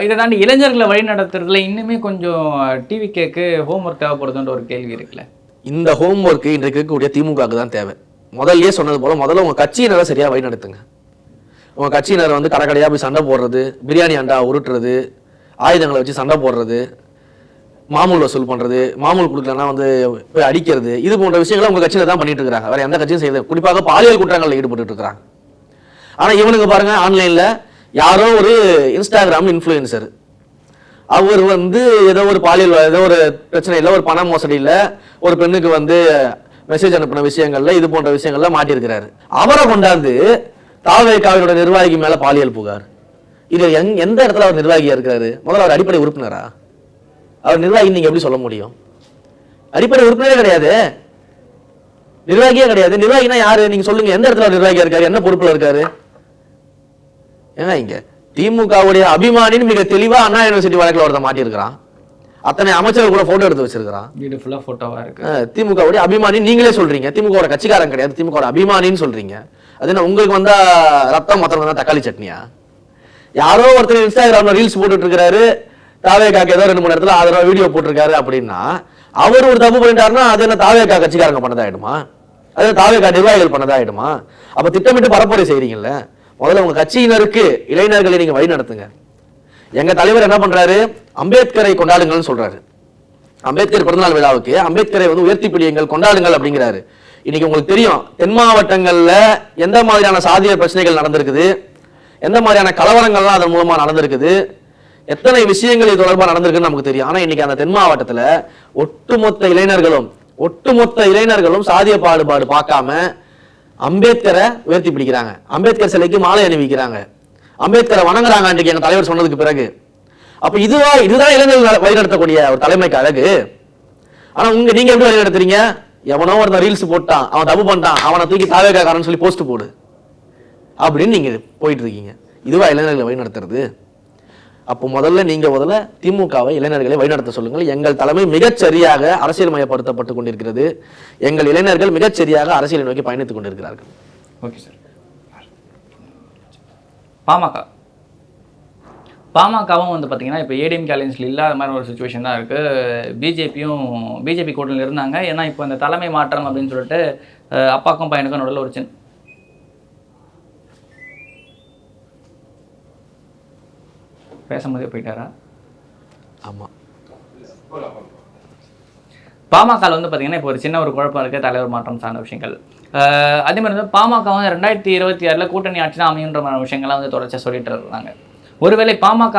இதை தாண்டி இளைஞர்களை வழி நடத்துறதுல இன்னுமே கொஞ்சம் டிவிகேக்கு ஹோம்ஒர்க் தேவைப்படுதுன்ற ஒரு கேள்வி இருக்குல்ல. இந்த ஹோம்ஒர்க் இன்றைக்கு இருக்கக்கூடிய திமுகவுக்கு தான் தேவை. முதல்லயே சொன்னது போல முதல்ல உங்க கட்சியினரை சரியா வழி நடத்துங்க. உங்க கட்சியினர் வந்து கடைக்கடையா போய் சண்டை போடுறது, பிரியாணி அண்டா உருட்டுறது, ஆயுதங்களை வச்சு சண்டை போடுறது, மாமூல் வசூல் பண்றது, மாமூல் கொடுக்கலன்னா வந்து போய் அடிக்கிறது, இது போன்ற விஷயங்களை உங்க கட்சியில தான் பண்ணிட்டு இருக்காங்க. வேற எந்த கட்சியும் செய்யுது. குறிப்பாக பாலியல் குற்றங்களில் ஈடுபட்டு இருக்காங்க. ஆனா இவனுக்கு பாருங்க, ஆன்லைன்ல யாரோ ஒரு இன்ஸ்டாகிராம் இன்ஃப்ளூயன்சர், அவர் வந்து ஏதோ ஒரு பாலியல் ஏதோ ஒரு பிரச்சனையில் ஒரு பண மோசடியில் ஒரு பெண்ணுக்கு வந்து மெசேஜ் அனுப்பின விஷயங்கள்ல இது போன்ற விஷயங்கள்ல மாட்டியிருக்கிறாரு. அவரை கொண்டாந்து தாவேகாவினோட நிர்வாகி மேல பாலியல் புகார். இது எந்த இடத்துல அவர் நிர்வாகியா இருக்கிறாரு? முதல்ல அவர் அடிப்படை உறுப்பினரா? அவர் நிர்வாகி நீங்க எப்படி சொல்ல முடியும்? அடிப்படை உறுப்பினரே கிடையாது, நிர்வாகியே கிடையாது. நிர்வாகினா யாரு நீங்க சொல்லுங்க. எந்த இடத்துல நிர்வாகியா இருக்காரு? என்ன பொறுப்புல இருக்காரு? ஏங்க இங்க திமுகவுடைய அபிமானின்னு மிக தெளிவா அண்ணா யூனிவர்சிட்டி வழக்கில் ஒருத்தர் மாட்டியிருக்கிறான். அத்தனை அமைச்சர்கள் கூட போட்டோ எடுத்து வச்சிருக்கிறான். வீடு ஃபுல்லா போட்டோவா இருக்கு. திமுகவுடைய அபிமானி நீங்களே சொல்றீங்க. திமுக கட்சிக்காரன் கிடையாது, திமுக அபிமானின்னு சொல்றீங்க. அது என்ன உங்களுக்கு வந்தா ரத்தம், மொத்தம் வந்தா தக்காளி சட்னியா? யாரோ ஒருத்தர் இன்ஸ்டாகிராம்ல ரீல்ஸ் போட்டுட்டு இருக்காரு, தாவேகாக்கு ஏதோ 2-3 இடத்துல ஆதரவா வீடியோ போட்டிருக்காரு அப்படின்னா அவர் ஒரு தப்பு பண்ணிட்டாருன்னா அது என்ன தாவேகா கட்சிக்காரங்க பண்ணதாயிடுமா? அது தாவேகா நிர்வாகிகள் பண்ணதாயிடுமா? அப்ப திட்டமிட்டு பரப்புரை செய்றீங்கல்ல. முதல்ல உங்க கட்சியினருக்கு இளைஞர்களை நீங்க வழி நடத்துங்க. எங்க தலைவர் என்ன பண்றாரு? அம்பேத்கரை கொண்டாடுங்கள்னு சொல்றாரு. அம்பேத்கர் பிறந்தநாள் விழாவுக்கு அம்பேத்கரை வந்து உயர்த்தி பிடியுங்கள், கொண்டாடுங்கள் அப்படிங்கிறாரு. இன்னைக்கு உங்களுக்கு தெரியும் தென் மாவட்டங்கள்ல எந்த மாதிரியான சாதிய பிரச்சனைகள் நடந்திருக்குது, எந்த மாதிரியான கலவரங்கள்லாம் அதன் மூலமா நடந்திருக்குது, எத்தனை விஷயங்கள் இது தொடர்பாக நடந்திருக்குன்னு நமக்கு தெரியும். ஆனா இன்னைக்கு அந்த தென் மாவட்டத்துல ஒட்டுமொத்த இளைஞர்களும் சாதிய பாடுபாடு பார்க்காம அம்பேத்கரை உயர்த்தி பிடிக்கிறாங்க, அம்பேத்கர் சிலைக்கு மாலை அணிவிக்கிறாங்க, அம்பேத்கரை வணங்குறாங்க அன்றைக்கு எங்க தலைவர் சொன்னதுக்கு பிறகு. அப்ப இதுதான் இளைஞர்கள் வழிநடத்தக்கூடிய ஒரு தலைமைக்கு அழகு. ஆனா நீங்க எப்படி வழி நடத்துறீங்க? எவனோ ஒருத்தன் ரீல்ஸ் போட்டான், அவன் தப்பு பண்ணிட்டான், அவனை தூக்கி தாவேகாரன்னு சொல்லி போஸ்ட் போடு அப்படின்னு நீங்க போயிட்டு இருக்கீங்க. இதுவா இளைஞர்களை வழி நடத்துறது? அப்போ முதல்ல திமுகவை இளைஞர்களை வழிநடத்த சொல்லுங்கள். எங்கள் தலைமை மிகச்சரியாக அரசியல் மயப்படுத்தப்பட்டு கொண்டிருக்கிறது. எங்கள் இளைஞர்கள் மிகச்சரியாக அரசியலை நோக்கி பயணித்துக் கொண்டிருக்கிறார்கள். Okay sir. பாமகவும் வந்து பார்த்தீங்கன்னா இப்போ ஏடிஎம்கே அலையன்ஸில் இல்லாத மாதிரி ஒரு சுச்சுவேஷன் தான் இருக்குது. பிஜேபி கூட்டணியில் இருந்தாங்க. ஏன்னா இப்போ இந்த தலைமை மாற்றம் அப்படின்னு சொல்லிட்டு அப்பாக்கும் பையனுக்கும் நடுவில் ஒரு சின்ன பேசும்போதே போயிட்டாரா? ஆமாம். பாமக வந்து பார்த்தீங்கன்னா இப்போ ஒரு சின்ன ஒரு குழப்பம் இருக்குது, தலைவர் மாற்றம் சார்ந்த விஷயங்கள். அதே மாதிரி வந்து பாமக வந்து 2026 கூட்டணி ஆட்சி தான் அமையுன்ற விஷயங்கள்லாம் வந்து தொடர்ச்சியாக சொல்லிட்டு இருந்தாங்க. ஒருவேளை பாமக